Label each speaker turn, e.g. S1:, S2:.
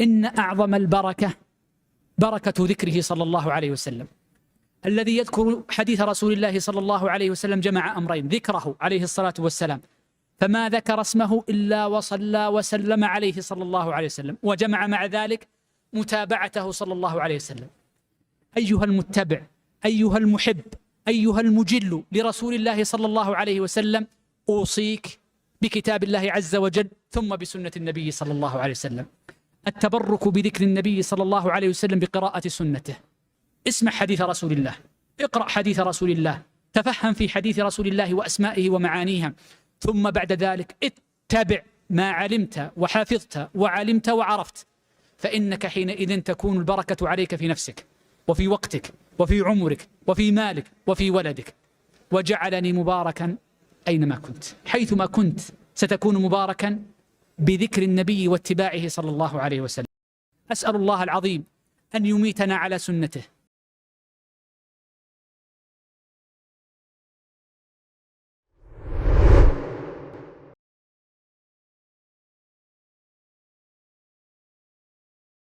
S1: إن أعظم البركة بركة ذكره صلى الله عليه وسلم. الذي يذكر حديث رسول الله صلى الله عليه وسلم جمع أمرين: ذكره عليه الصلاة والسلام، فما ذكر اسمه إلا وصلى وسلم عليه صلى الله عليه وسلم، وجمع مع ذلك متابعته صلى الله عليه وسلم. أيها المتبع، أيها المحب، أيها المجل لرسول الله صلى الله عليه وسلم، أوصيك بكتاب الله عز وجل ثم بسنة النبي صلى الله عليه وسلم. التبرك بذكر النبي صلى الله عليه وسلم بقراءة سنته. اسمع حديث رسول الله، اقرأ حديث رسول الله، تفهم في حديث رسول الله وأسمائه ومعانيها، ثم بعد ذلك اتبع ما علمت وحفظت وعلمت وعرفت، فإنك حينئذ تكون البركة عليك في نفسك وفي وقتك وفي عمرك وفي مالك وفي ولدك. وجعلني مباركا أينما كنت، حيثما كنت ستكون مباركا بذكر النبي واتباعه صلى الله عليه وسلم. أسأل الله العظيم أن يميتنا على سنته